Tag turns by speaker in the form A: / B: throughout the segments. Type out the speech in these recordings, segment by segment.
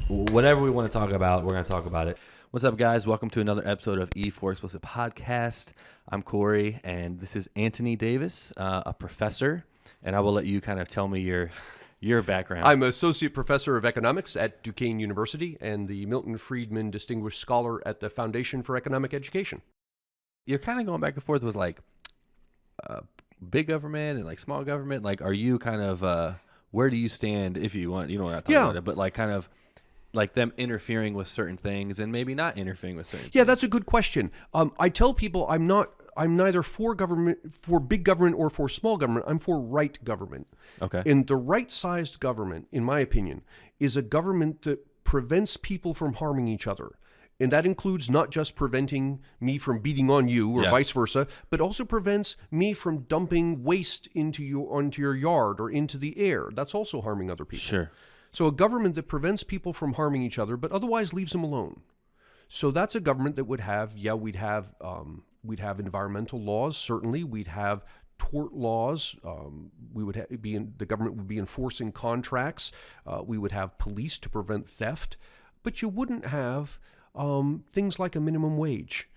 A: whatever we want to talk about, we're going to talk about it. What's up, guys? Welcome to another episode of E4 Explicit Podcast. I'm Corey, and this is Antony Davies, a professor, and I will let you kind of tell me your background.
B: I'm Associate Professor of Economics at Duquesne University and the Milton Friedman Distinguished Scholar at the Foundation for Economic Education.
A: You're kind of going back and forth with like big government and like small government. Like, are you kind of where do you stand if you want? You don't have to talk about it, but like kind of like them interfering with certain things and maybe not interfering with certain.
B: Yeah, that's a good question. I tell people I'm neither for big government or for small government. I'm for right government.
A: Okay.
B: And the right-sized government, in my opinion, is a government that prevents people from harming each other. And that includes not just preventing me from beating on you or vice versa, but also prevents me from dumping waste onto your yard or into the air. That's also harming other people.
A: Sure.
B: So a government that prevents people from harming each other, but otherwise leaves them alone. So that's a government that would have, we'd have environmental laws. Certainly, we'd have tort laws. The government would be enforcing contracts. We would have police to prevent theft, but you wouldn't have things like a minimum wage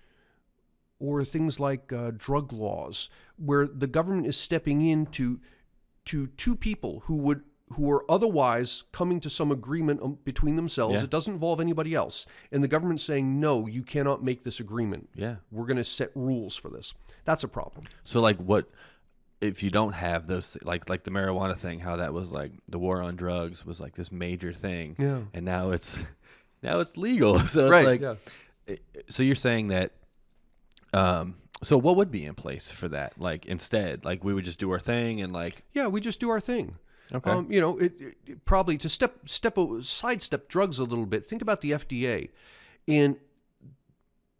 B: or things like drug laws, where the government is stepping in to two people who are otherwise coming to some agreement between themselves.
A: Yeah.
B: It doesn't involve anybody else. And the government's saying, no, you cannot make this agreement.
A: Yeah.
B: We're going to set rules for this. That's a problem.
A: So like what if you don't have those, like the marijuana thing, how that was like the war on drugs was like this major thing.
B: Yeah.
A: And now it's legal. So it's
B: Right,
A: like,
B: yeah.
A: So you're saying that, so what would be in place for that? Like instead, like we would just do our thing and like.
B: Yeah, we just do our thing.
A: Okay.
B: It probably to sidestep drugs a little bit. Think about the FDA, and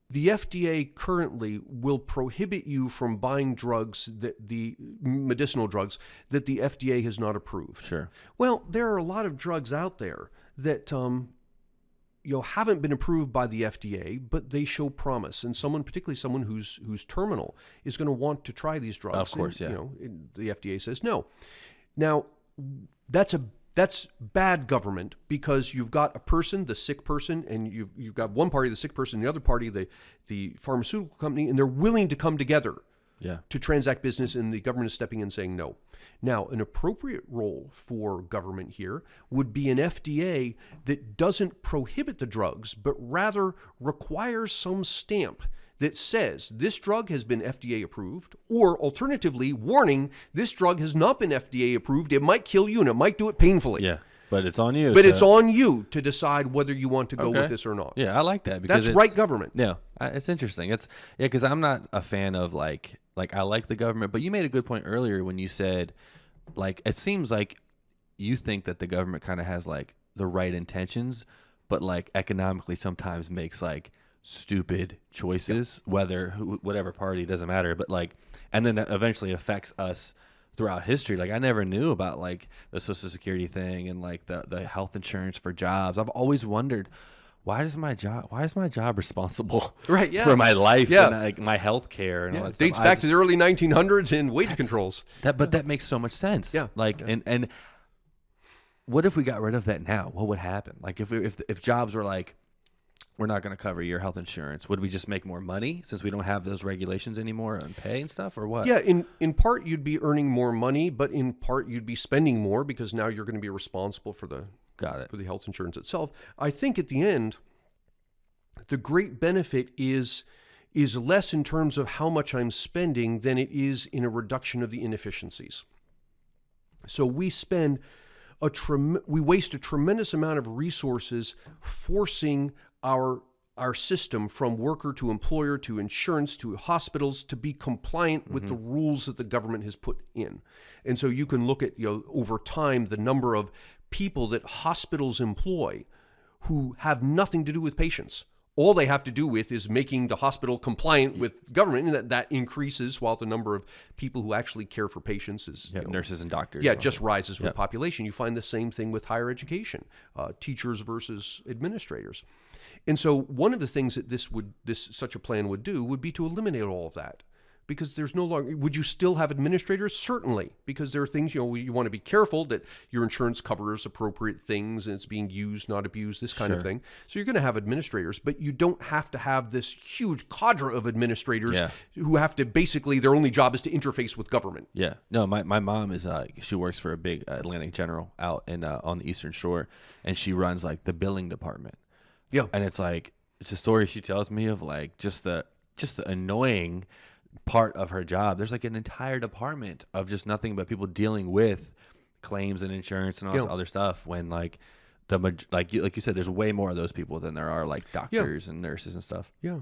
B: the FDA currently will prohibit you from buying drugs the medicinal drugs that the FDA has not approved.
A: Sure.
B: Well, there are a lot of drugs out there that haven't been approved by the FDA, but they show promise, and particularly someone who's terminal, is going to want to try these drugs.
A: Of course, yeah.
B: And the FDA says no. Now, that's bad government, because you've got a person, the sick person, and you've got one party, the sick person, and the other party, the pharmaceutical company, and they're willing to come together to transact business, and the government is stepping in and saying no. Now, an appropriate role for government here would be an FDA that doesn't prohibit the drugs, but rather requires some stamp that says this drug has been FDA approved, or alternatively, warning, this drug has not been FDA approved. It might kill you and it might do it painfully.
A: Yeah, but it's on you.
B: But it's on you to decide whether you want to go with this or not.
A: Yeah, I like that, because
B: that's right government.
A: Yeah, it's interesting. Because I'm not a fan of like I like the government, but you made a good point earlier when you said, like, it seems like you think that the government kind of has like the right intentions, but like economically sometimes makes like stupid choices, whatever party, doesn't matter, but like, and then that eventually affects us throughout history. Like I never knew about like the Social Security thing and like the health insurance for jobs. I've always wondered, why is my job responsible for my life and like my health care and all that
B: dates
A: stuff.
B: back to the early 1900s and wage controls.
A: But that makes so much sense.
B: Yeah.
A: Like and what if we got rid of that now? What would happen? Like if jobs were like, we're not going to cover your health insurance, would we just make more money since we don't have those regulations anymore on pay and stuff, or what?
B: Yeah, in part you'd be earning more money, but in part you'd be spending more, because now you're going to be responsible for the health insurance itself. I think at the end, the great benefit is less in terms of how much I'm spending than it is in a reduction of the inefficiencies. So we waste a tremendous amount of resources forcing our system, from worker to employer to insurance to hospitals, to be compliant with the rules that the government has put in. And so you can look at, over time, the number of people that hospitals employ who have nothing to do with patients. All they have to do with is making the hospital compliant with government, and that increases, while the number of people who actually care for patients is
A: nurses and doctors.
B: Just rises with population. You find the same thing with higher education, teachers versus administrators. And so one of the things that such a plan would do would be to eliminate all of that. because there's no longer. Would you still have administrators? Certainly, because there are things, you want to be careful that your insurance covers appropriate things and it's being used, not abused, this kind of
A: Sure.
B: thing. So you're going to have administrators, but you don't have to have this huge cadre of administrators
A: Yeah.
B: who have to basically, their only job is to interface with government.
A: Yeah. No, my mom is she works for a big Atlantic General out in on the Eastern Shore, and she runs like the billing department.
B: Yeah.
A: And it's like it's a story she tells me of like just the annoying part of her job. There's like an entire department of just nothing but people dealing with claims and insurance and all this other stuff. When like like you said, there's way more of those people than there are like doctors and nurses and stuff.
B: Yeah.